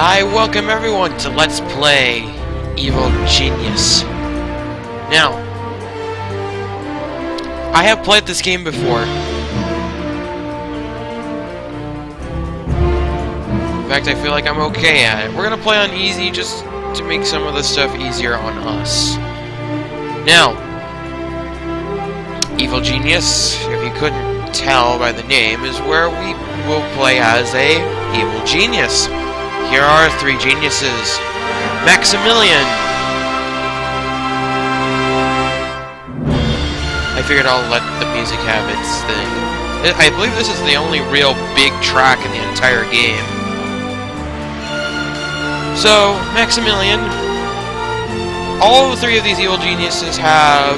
I welcome everyone to Let's Play Evil Genius. Now, I have played this game before. In fact, I feel like I'm okay at it. We're gonna play on easy just to make some of the stuff easier on us. Now, Evil Genius, if you couldn't tell by the name, is where we will play as a evil genius. Here are three geniuses. Maximilian. I figured I'll let the music have its thing. I believe this is the only real big track in the entire game. So, Maximilian. All three of these evil geniuses have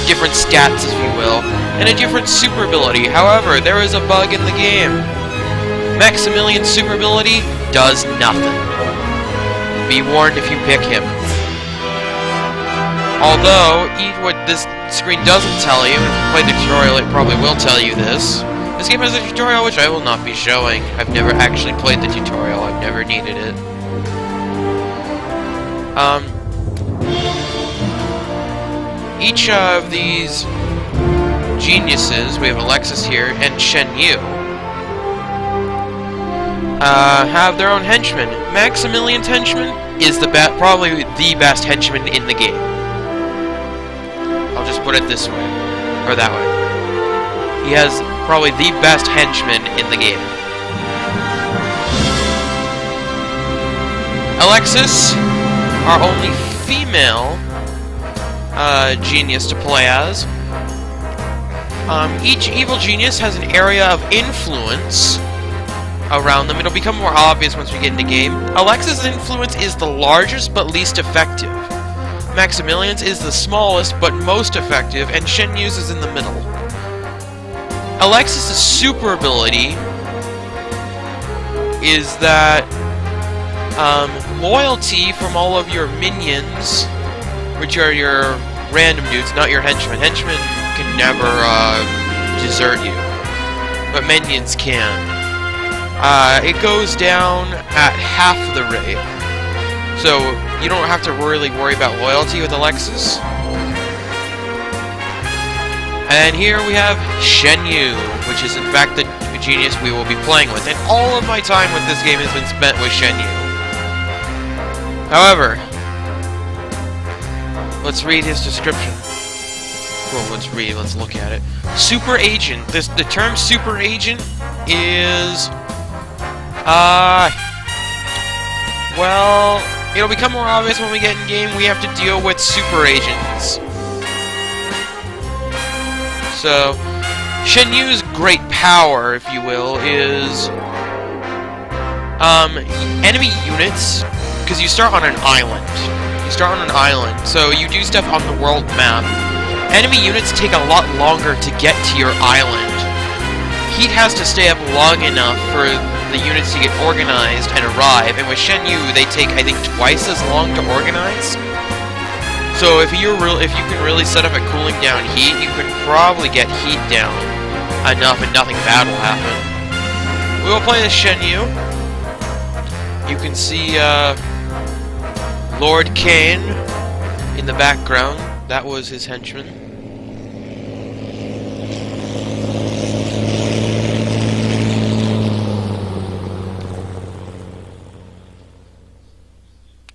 different stats, if you will, and a different super ability. However, there is a bug in the game. Maximilian's super ability does nothing. Be warned if you pick him. Although, what this screen doesn't tell you, if you play the tutorial it probably will tell you this. This game has a tutorial which I will not be showing. I've never actually played the tutorial, I've never needed it. Each of these geniuses, we have Alexis here, and Shen Yu, have their own henchmen. Maximilian's henchman is probably the best henchman in the game. I'll just put it this way, or that way. He has probably the best henchman in the game. Alexis, our only female genius to play as. Each evil genius has an area of influence around them. It'll become more obvious once we get into game. Alexis' influence is the largest but least effective. Maximilian's is the smallest but most effective, and Shen Yu's is in the middle. Alexis' super ability is that loyalty from all of your minions, which are your random dudes, not your henchmen. Henchmen can never desert you, but minions can. It goes down at half the rate, so you don't have to really worry about loyalty with Alexis. And here we have Shen Yu, which is in fact the genius we will be playing with, and all of my time with this game has been spent with Shen Yu. However, let's read his description. Well, let's look at it. Super Agent. The term Super Agent is... well, it'll become more obvious when we get in game. We have to deal with Super Agents. So, Shen Yu's great power, if you will, is... enemy units, because you start on an island. So you do stuff on the world map. Enemy units take a lot longer to get to your island. Heat has to stay up long enough for the units to get organized and arrive, and with Shen Yu, they take, I think, twice as long to organize. So if you can really set up a cooling down heat, you can probably get heat down enough and nothing bad will happen. We will play as Shen Yu. You can see, Lord Kane in the background. That was his henchman.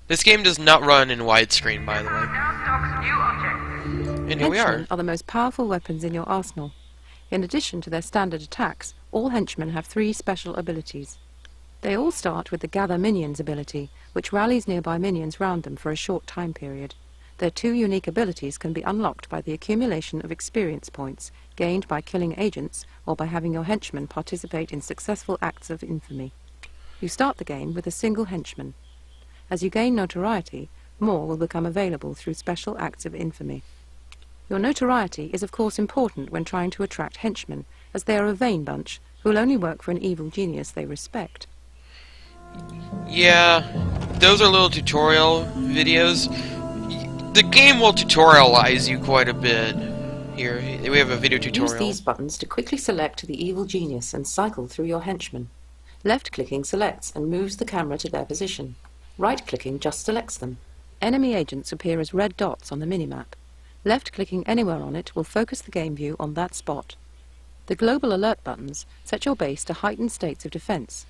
This game does not run in widescreen, by the way. And here we are. Henchmen are the most powerful weapons in your arsenal. In addition to their standard attacks, all henchmen have three special abilities. They all start with the Gather Minions ability, which rallies nearby minions round them for a short time period. Their two unique abilities can be unlocked by the accumulation of experience points, gained by killing agents, or by having your henchmen participate in successful acts of infamy. You start the game with a single henchman. As you gain notoriety, more will become available through special acts of infamy. Your notoriety is of course important when trying to attract henchmen, as they are a vain bunch who will only work for an evil genius they respect. Yeah, those are little tutorial videos. The game will tutorialize you quite a bit. Here, we have a video tutorial. Use these buttons to quickly select the evil genius and cycle through your henchmen. Left-clicking selects and moves the camera to their position. Right-clicking just selects them. Enemy agents appear as red dots on the minimap. Left-clicking anywhere on it will focus the game view on that spot. The global alert buttons set your base to heightened states of defense.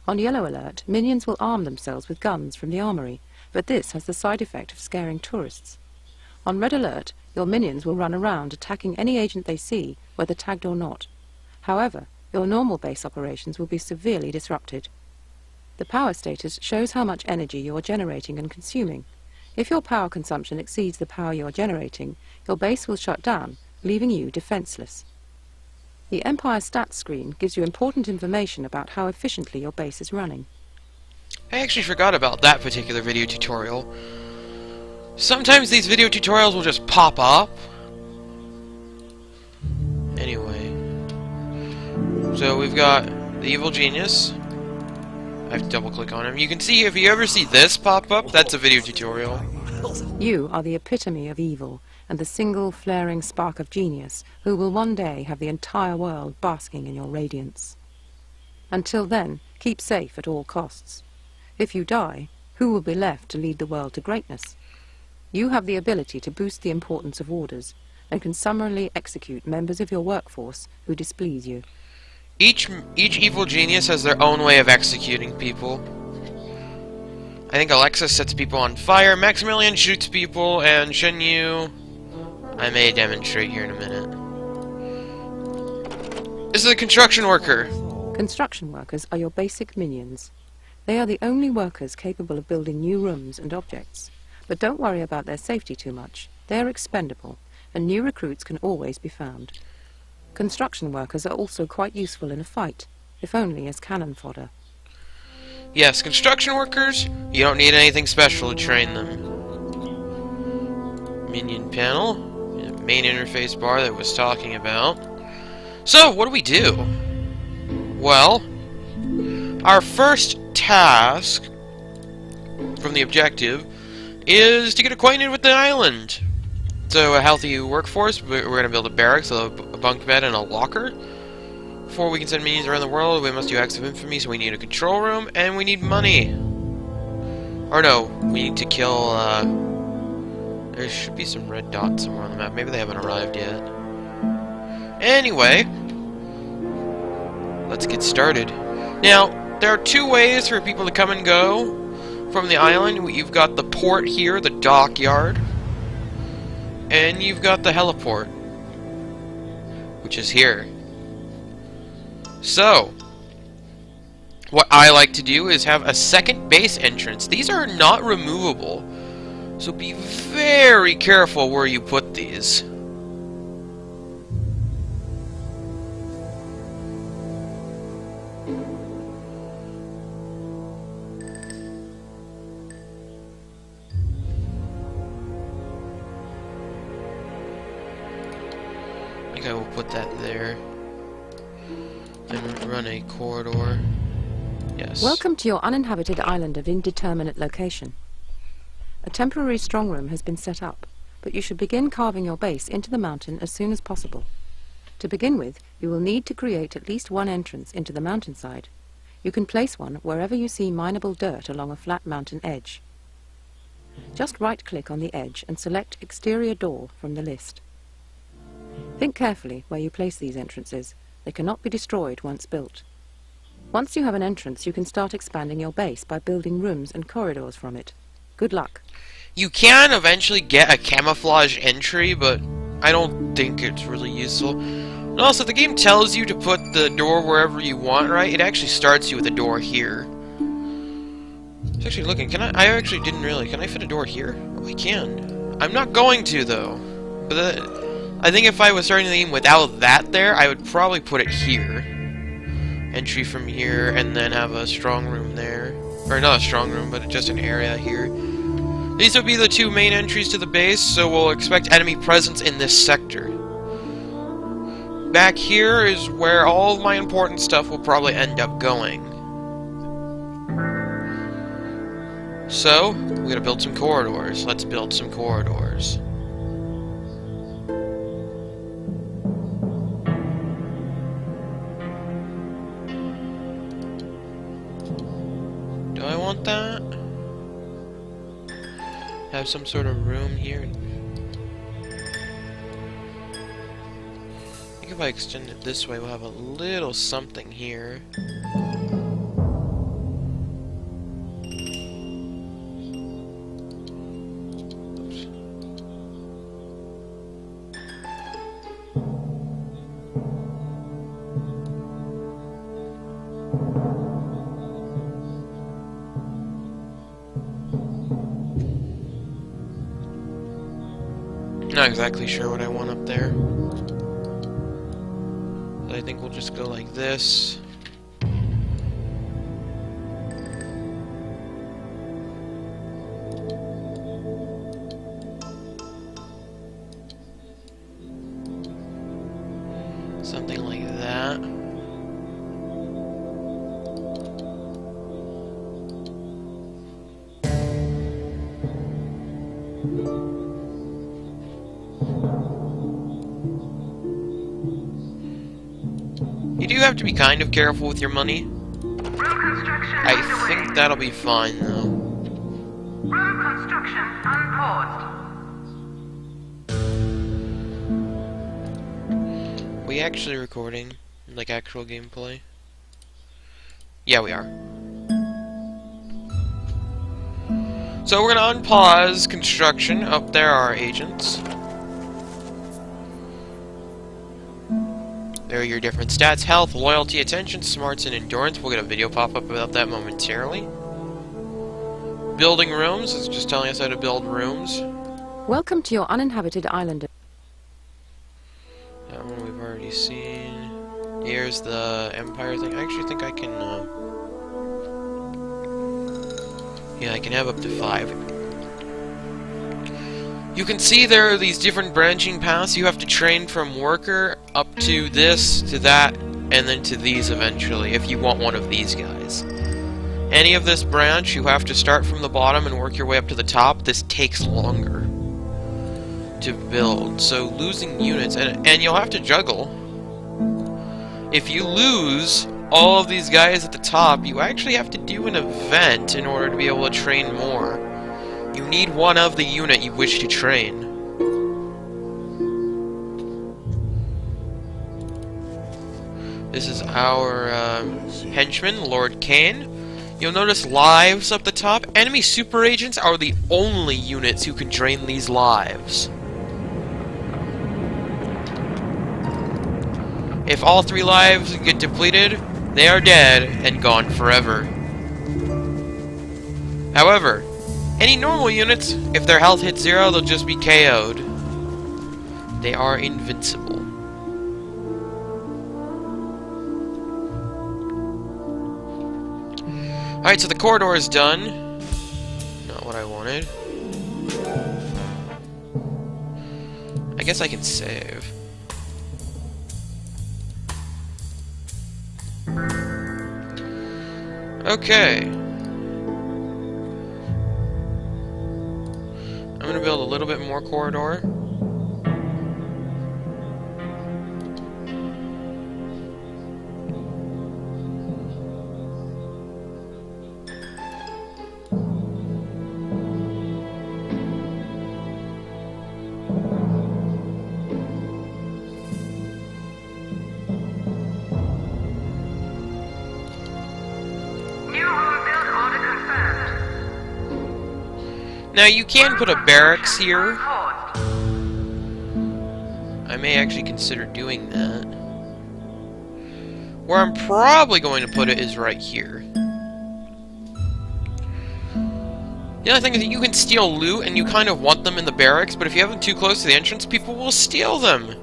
On yellow alert, minions will arm themselves with guns from the armory, but this has the side effect of scaring tourists. On red alert, your minions will run around attacking any agent they see, whether tagged or not. However, your normal base operations will be severely disrupted. The power status shows how much energy you are generating and consuming. If your power consumption exceeds the power you are generating, your base will shut down, leaving you defenseless. The Empire stats screen gives you important information about how efficiently your base is running. I actually forgot about that particular video tutorial. Sometimes these video tutorials will just pop up. Anyway. So we've got the evil genius. I have to double click on him. You can see, if you ever see this pop up, that's a video tutorial. You are the epitome of evil, and the single flaring spark of genius, who will one day have the entire world basking in your radiance. Until then, keep safe at all costs. If you die, who will be left to lead the world to greatness? You have the ability to boost the importance of orders, and can summarily execute members of your workforce who displease you. Each evil genius has their own way of executing people. I think Alexis sets people on fire, Maximilian shoots people, and Shenyu... I may demonstrate here in a minute. This is a construction worker. Construction workers are your basic minions. They are the only workers capable of building new rooms and objects. But don't worry about their safety too much. They are expendable, and new recruits can always be found. Construction workers are also quite useful in a fight, if only as cannon fodder. Yes, construction workers, you don't need anything special to train them. Minion panel, main interface bar that I was talking about. So, what do? Well, our first task from the objective is to get acquainted with the island. So, a healthy workforce, we're going to build a barracks, a bunk bed, and a locker. Before we can send minions around the world, we must do acts of infamy, so we need a control room, and we need money. Or no, we need to kill, there should be some red dots somewhere on the map. Maybe they haven't arrived yet. Anyway, let's get started. Now, there are two ways for people to come and go from the island. You've got the port here, the dockyard, and you've got the heliport, which is here. So, what I like to do is have a second base entrance. These are not removable, so be very careful where you put these. I think I will put that there. And run a corridor. Yes. Welcome to your uninhabited island of indeterminate location. A temporary strongroom has been set up, but you should begin carving your base into the mountain as soon as possible. To begin with, you will need to create at least one entrance into the mountainside. You can place one wherever you see mineable dirt along a flat mountain edge. Just right-click on the edge and select Exterior Door from the list. Think carefully where you place these entrances. They cannot be destroyed once built. Once you have an entrance, you can start expanding your base by building rooms and corridors from it. Good luck. You can eventually get a camouflage entry, but I don't think it's really useful. And also, the game tells you to put the door wherever you want, right? It actually starts you with a door here. I was actually looking, I actually didn't really, can I fit a door here? Oh, I can. I'm not going to, though. But I think if I was starting the game without that there, I would probably put it here. Entry from here, and then have a strong room there. Or not a strong room, but just an area here. These will be the two main entries to the base, so we'll expect enemy presence in this sector. Back here is where all of my important stuff will probably end up going. So, we gotta build some corridors. Let's build some corridors. want that. Have some sort of room here. I think if I extend it this way, we'll have a little something here. Not exactly sure what I want up there. But I think we'll just go like this. Something like that. You do have to be kind of careful with your money. I think that'll be fine, though. Road construction unpaused. We actually recording, like, actual gameplay? Yeah, we are. So we're gonna unpause construction. Up there are our agents. There are your different stats: health, loyalty, attention, smarts, and endurance. We'll get a video pop up about that momentarily. Building rooms. It's just telling us how to build rooms. Welcome to your uninhabited island. That one we've already seen. Here's the Empire thing. I actually think I can, yeah, I can have up to 5. You can see there are these different branching paths. You have to train from worker up to this, to that, and then to these eventually, if you want one of these guys. Any of this branch, you have to start from the bottom and work your way up to the top. This takes longer to build, so losing units, and you'll have to juggle. If you lose all of these guys at the top, you actually have to do an event in order to be able to train more. You need one of the unit you wish to train. This is our henchman, Lord Kane. You'll notice lives up the top. Enemy super agents are the only units who can drain these lives. If all 3 lives get depleted, they are dead and gone forever. However, any normal units, if their health hits 0, they'll just be KO'd. They are invincible. Alright, so the corridor is done. Not what I wanted. I guess I can save. Okay. I'm gonna build a little bit more corridor. Now you can put a barracks here. I may actually consider doing that. Where I'm probably going to put it is right here. The other thing is that you can steal loot and you kind of want them in the barracks, but if you have them too close to the entrance, people will steal them.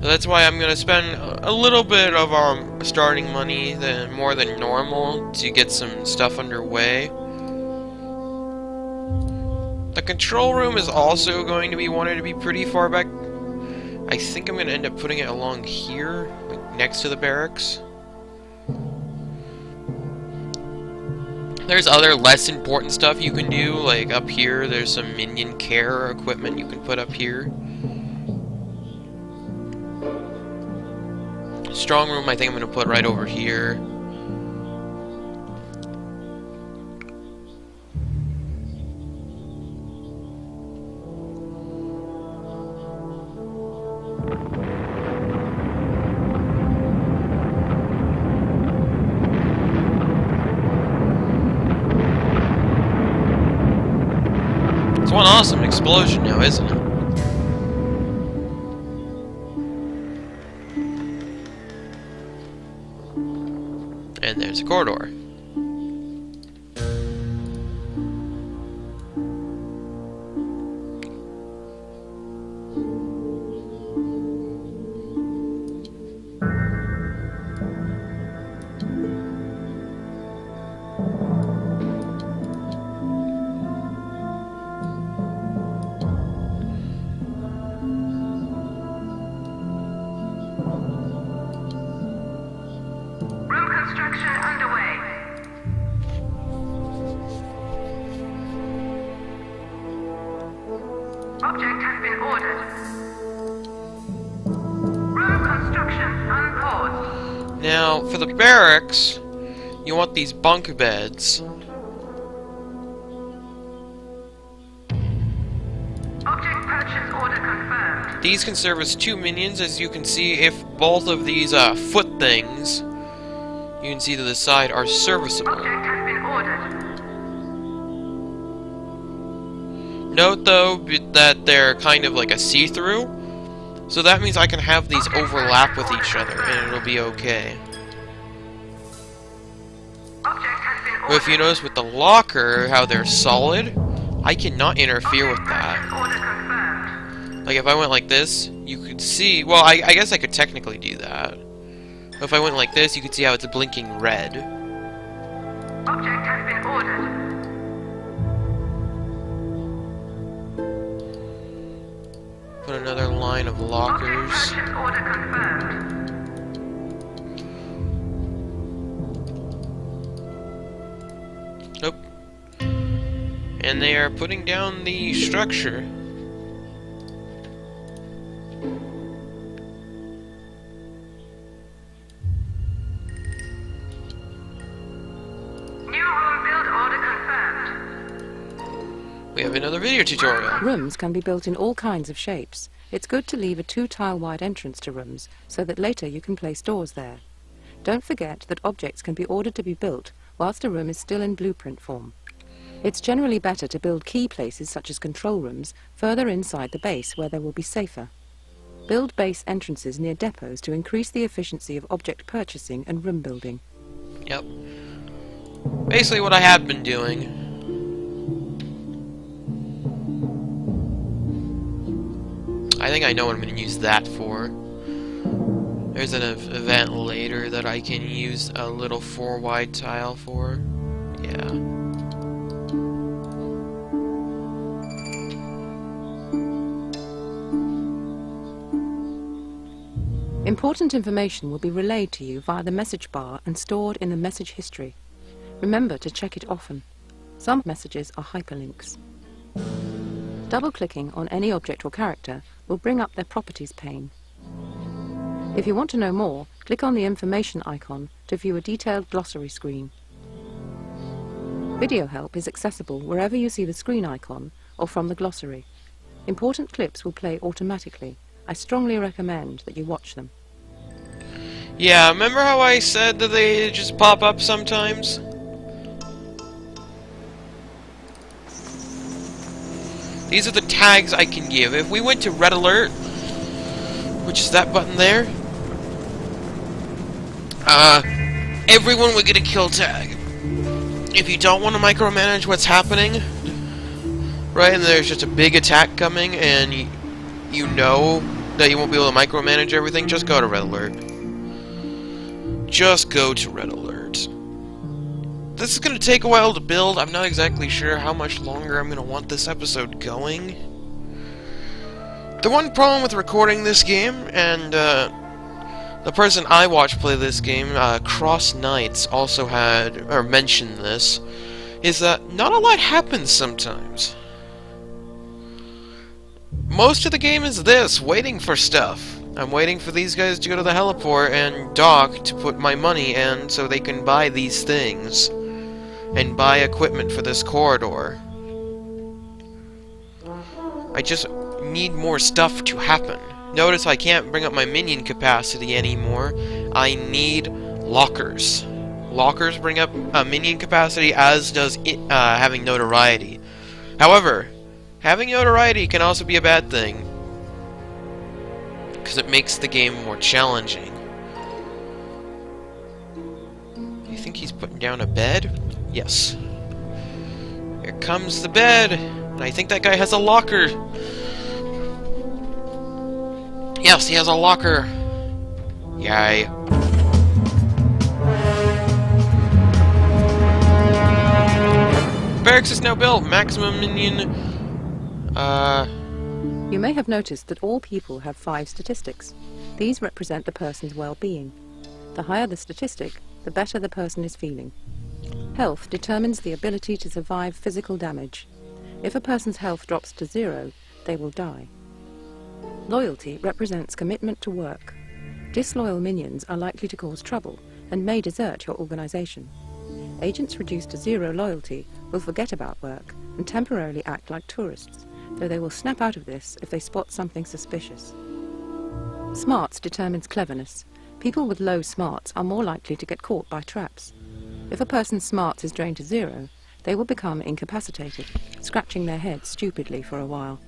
So that's why I'm going to spend a little bit of our starting money, more than normal, to get some stuff underway. The control room is also going to be wanted to be pretty far back. I think I'm going to end up putting it along here, like next to the barracks. There's other less important stuff you can do, like up here there's some minion care equipment you can put up here. Strong room I think I'm going to put right over here. one awesome explosion now, isn't it? And there's a corridor. Room construction underway. Object has been ordered. Room construction unpaused. Now, for the barracks, you want these bunk beds. Object purchase order confirmed. These can serve as 2 minions, as you can see if both of these foot things, you can see to the side, are serviceable. Object has been ordered. Note, though, that they're kind of like a see-through, so that means I can have these overlap with each other, and it'll be okay. Object has been But if you notice with the locker, how they're solid, I cannot interfere with that. order confirmed. Like, if I went like this, you could see... Well, I guess I could technically do that. But if I went like this, you could see how it's blinking red. Object has been ordered. Put another line of lockers. Object purchase order confirmed. Nope. And they are putting down the structure. New room build order confirmed. We have another video tutorial. Rooms can be built in all kinds of shapes. It's good to leave a 2-tile-wide entrance to rooms so that later you can place doors there. Don't forget that objects can be ordered to be built whilst a room is still in blueprint form. It's generally better to build key places such as control rooms further inside the base where they will be safer. Build base entrances near depots to increase the efficiency of object purchasing and room building. Yep. Basically what I have been doing. I think I know what I'm going to use that for. There's an event later that I can use a little 4-wide tile for. Yeah. Important information will be relayed to you via the message bar and stored in the message history. Remember to check it often. Some messages are hyperlinks. Double-clicking on any object or character will bring up their properties pane. If you want to know more, click on the information icon to view a detailed glossary screen. Video help is accessible wherever you see the screen icon or from the glossary. Important clips will play automatically. I strongly recommend that you watch them. Yeah, remember how I said that they just pop up sometimes? These are the tags I can give. If we went to Red Alert, which is that button there, everyone would get a kill tag. If you don't want to micromanage what's happening, right, and there's just a big attack coming, and you know that you won't be able to micromanage everything, just go to Red Alert. Just go to Red Alert. This is going to take a while to build. I'm not exactly sure how much longer I'm going to want this episode going. The one problem with recording this game, and the person I watched play this game, Cross Knights, also had, or mentioned this, is that not a lot happens sometimes. Most of the game is this, waiting for stuff. I'm waiting for these guys to go to the heliport and dock to put my money in so they can buy these things. And buy equipment for this corridor. I just need more stuff to happen. Notice I can't bring up my minion capacity anymore. I need lockers. Lockers bring up minion capacity, as does it, having notoriety. However, Having notoriety can also be a bad thing, because it makes the game more challenging. Do you think he's putting down a bed? Yes. Here comes the bed! And I think that guy has a locker! Yes, he has a locker! Yay. Barracks is now built! Maximum minion... You may have noticed that all people have 5 statistics. These represent the person's well-being. The higher the statistic, the better the person is feeling. Health determines the ability to survive physical damage. If a person's health drops to 0, they will die. Loyalty represents commitment to work. Disloyal minions are likely to cause trouble and may desert your organization. Agents reduced to 0 loyalty will forget about work and temporarily act like tourists, though they will snap out of this if they spot something suspicious. Smarts determines cleverness. People with low smarts are more likely to get caught by traps. If a person's smarts is drained to 0, they will become incapacitated, scratching their heads stupidly for a while.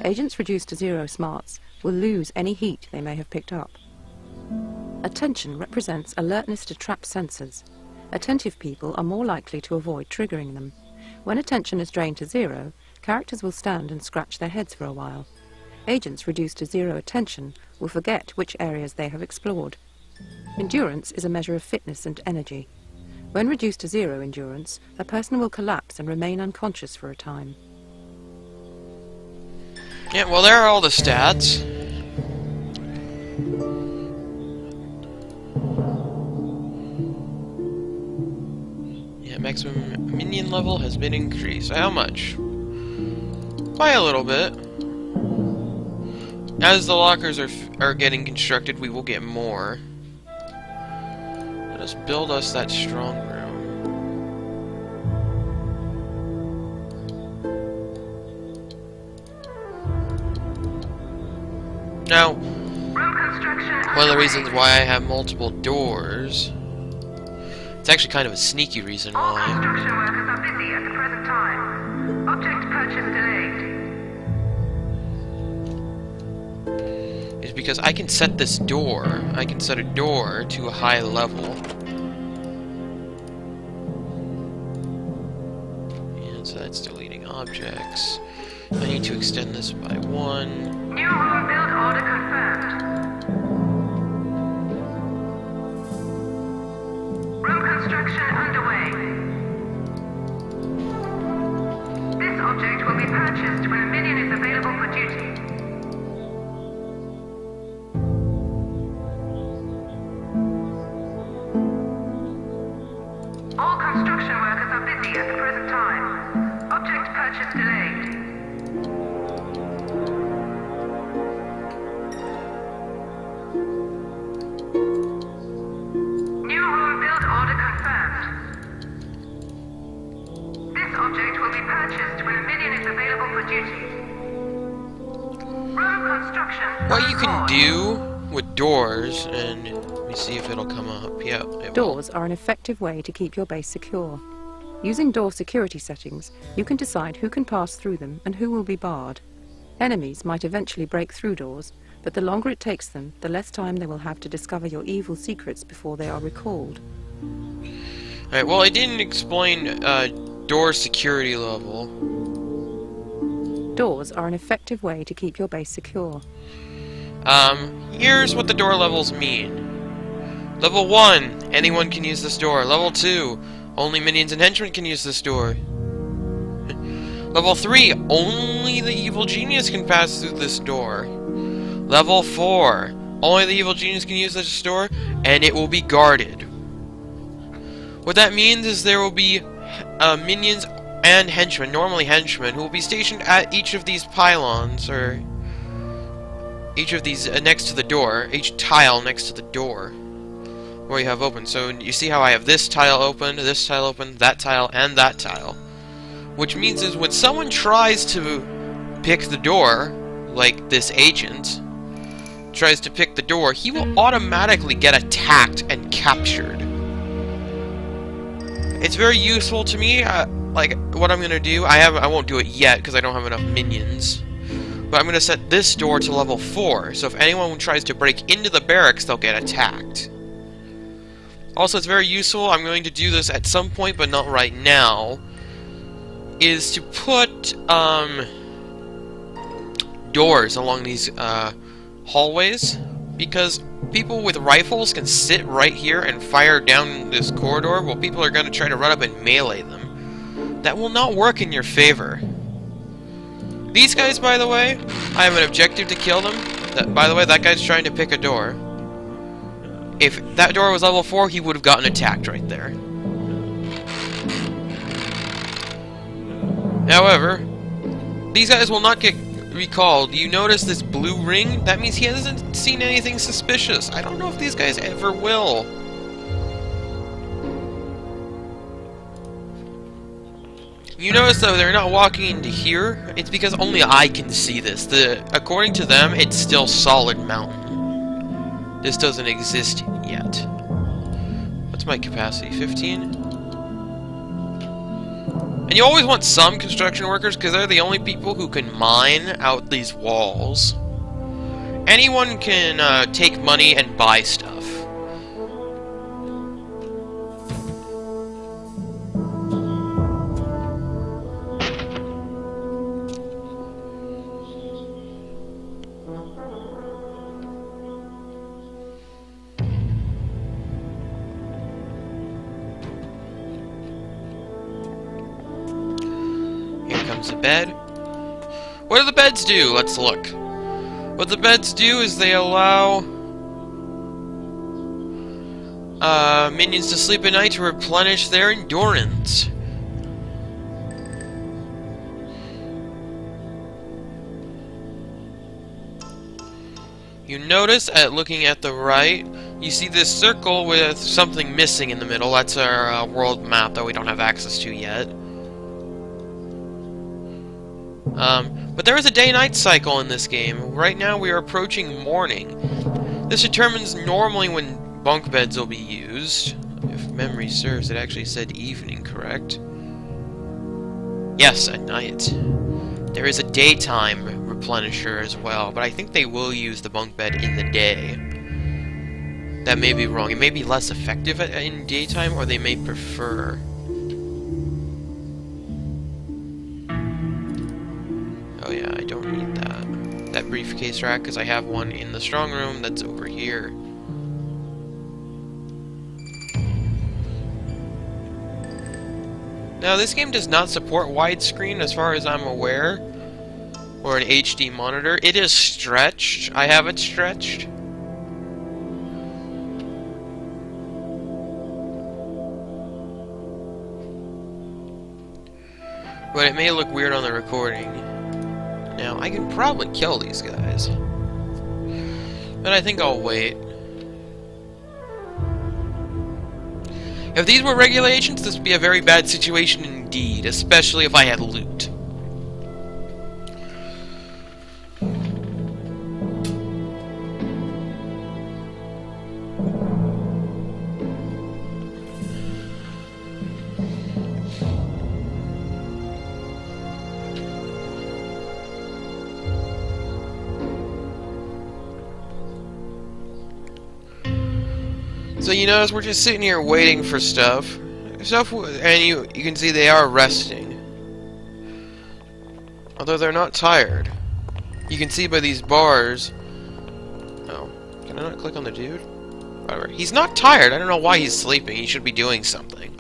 Agents reduced to 0 smarts will lose any heat they may have picked up. Attention represents alertness to trap sensors. Attentive people are more likely to avoid triggering them. When attention is drained to 0, characters will stand and scratch their heads for a while. Agents reduced to 0 attention will forget which areas they have explored. Endurance is a measure of fitness and energy. When reduced to 0 endurance, a person will collapse and remain unconscious for a time. Yeah, well, there are all the stats. Yeah, maximum minion level has been increased. How much? By a little bit. As the lockers are getting constructed, we will get more. Let us build us that strong room. Now, one of the reasons why I have multiple doors, it's actually kind of a sneaky reason All why, construction workers are busy at the present time. Object purchase delayed. is because I can set this door, I can set a door to a high level. And so that's deleting objects. I need to extend this by 1. New room build order confirmed. Room construction underway. This object will be purchased when a minion is available for duty. All construction workers are busy at the present time. Object purchase delayed. New room build order confirmed. This object will be purchased when a minion is available for duty. Room construction. What you can do with doors, and let me see if it'll come up. Yeah, it will. Doors are an effective way to keep your base secure. Using door security settings, you can decide who can pass through them and who will be barred. Enemies might eventually break through doors, but the longer it takes them, the less time they will have to discover your evil secrets before they are recalled. Alright, well, I didn't explain door security level. Doors are an effective way to keep your base secure. Here's what the door levels mean. Level 1, anyone can use this door. Level 2, only minions and henchmen can use this door. Level 3, only the evil genius can pass through this door. Level 4, only the evil genius can use this door, and it will be guarded. What that means is there will be minions and henchmen, normally henchmen, who will be stationed at each of these pylons, or each of these next to the door, each tile next to the door, where you have open. So you see how I have this tile open, that tile, and that tile. Which means is when someone tries to pick the door, like this agent tries to pick the door, he will automatically get attacked and captured. It's very useful to me. like, what I'm gonna do, I won't do it yet because I don't have enough minions. But I'm gonna set this door to level 4, so if anyone tries to break into the barracks, they'll get attacked. Also, it's very useful, I'm going to do this at some point, but not right now, is to put, doors along these, hallways, because people with rifles can sit right here and fire down this corridor, while people are gonna try to run up and melee them. That will not work in your favor. These guys, by the way, I have an objective to kill them. By the way, that guy's trying to pick a door. If that door was level 4, he would have gotten attacked right there. However, these guys will not get recalled. You notice this blue ring? That means he hasn't seen anything suspicious. I don't know if these guys ever will. You notice, though, they're not walking into here. It's because only I can see this. According to them, it's still solid mountain. This doesn't exist yet. What's my capacity? 15? And you always want some construction workers, because they're the only people who can mine out these walls. Anyone can take money and buy stuff. The bed. What do the beds do? Let's look. What the beds do is they allow minions to sleep at night to replenish their endurance. You notice, looking at the right, you see this circle with something missing in the middle. That's our world map that we don't have access to yet. But there is a day-night cycle in this game. Right now we are approaching morning. This determines normally when bunk beds will be used. If memory serves, it actually said evening, correct? Yes, at night. There is a daytime replenisher as well, but I think they will use the bunk bed in the day. That may be wrong. It may be less effective in daytime, or they may prefer. Oh yeah, I don't need that briefcase rack, because I have one in the strong room that's over here. Now, this game does not support widescreen as far as I'm aware, or an HD monitor. It is stretched. I have it stretched. But it may look weird on the recording. Now, I can probably kill these guys, but I think I'll wait. If these were regulations, this would be a very bad situation indeed, especially if I had loot. So you notice we're just sitting here waiting for stuff, and you can see they are resting. Although they're not tired. You can see by these bars. Oh, can I not click on the dude? Whatever. He's not tired. I don't know why he's sleeping. He should be doing something.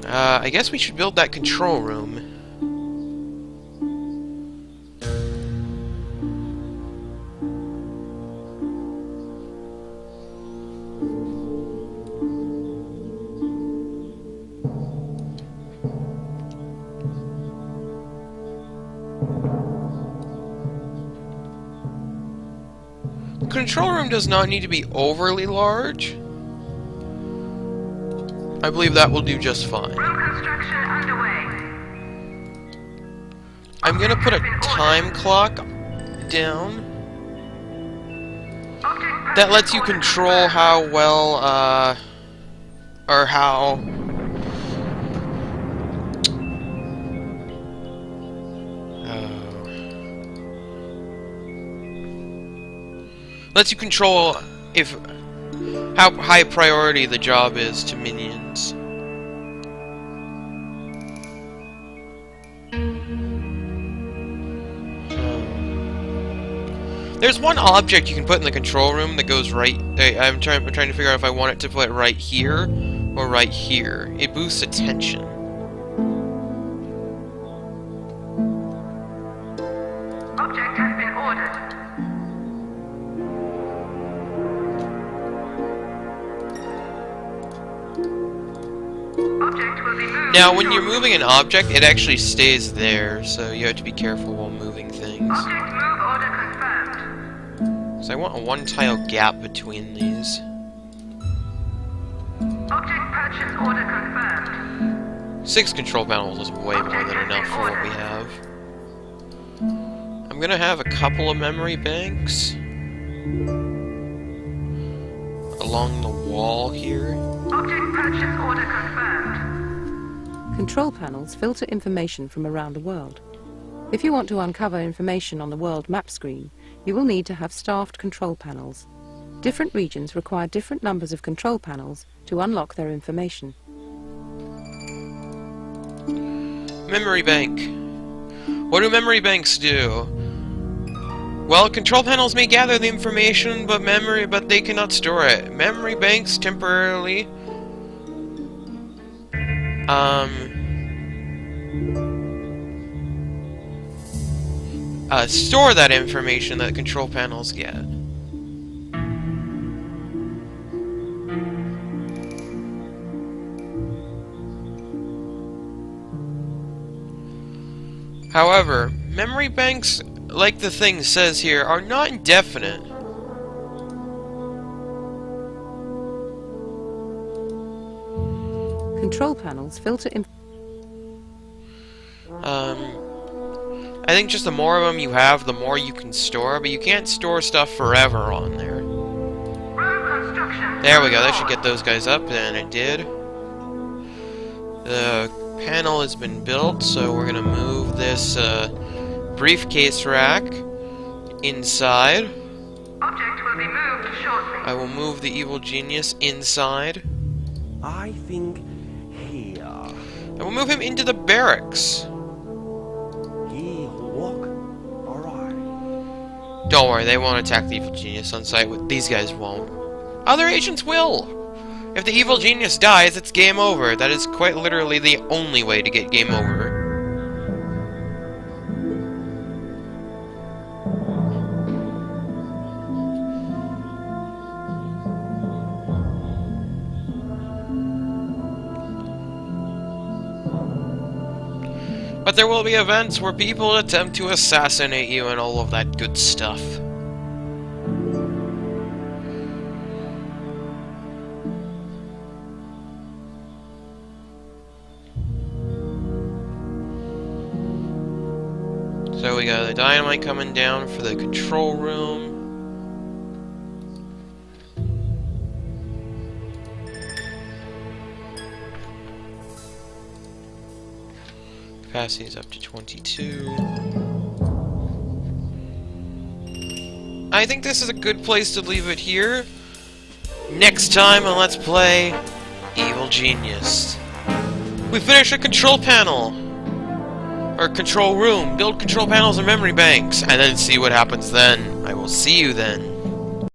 I guess we should build that control room. Control room does not need to be overly large. I believe that will do just fine. Room construction underway. I'm gonna put a time clock down. Object That lets you control how well, or how... lets you control if how high priority the job is to minions. There's one object you can put in the control room that goes right. I'm trying to figure out if I want it to put right here or right here. It boosts attention. Object has been ordered. Object will be moved. Now, when you're moving an object, it actually stays there, so you have to be careful while moving things. Object move order confirmed. So I want a one-tile gap between these. Object purchase order confirmed. 6 control panels is way more than enough for what we have. I'm gonna have a couple of memory banks along the wall here. Object purchase order confirmed. Control panels filter information from around the world. If you want to uncover information on the world map screen, you will need to have staffed control panels. Different regions require different numbers of control panels to unlock their information. Memory bank. What do memory banks do? Well, control panels may gather the information, but they cannot store it. Memory banks temporarily store that information that control panels get. However, memory banks, like the thing says here, are not indefinite. Control panels filter I think just the more of them you have, the more you can store, but you can't store stuff forever on there. Road construction. There we go, that should get those guys up, and it did. The panel has been built, so we're gonna move this briefcase rack inside. Object will be moved shortly. I will move the evil genius inside. I think here. I will move him into the barracks. He walk. Alright. Don't worry, they won't attack the evil genius on sight. These guys won't. Other agents will! If the evil genius dies, it's game over. That is quite literally the only way to get game over. But there will be events where people attempt to assassinate you and all of that good stuff. So we got the dynamite coming down for the control room. Capacity is up to 22. I think this is a good place to leave it here. Next time on Let's Play Evil Genius, we finish a control panel. Or control room, build control panels and memory banks, and then see what happens then. I will see you then.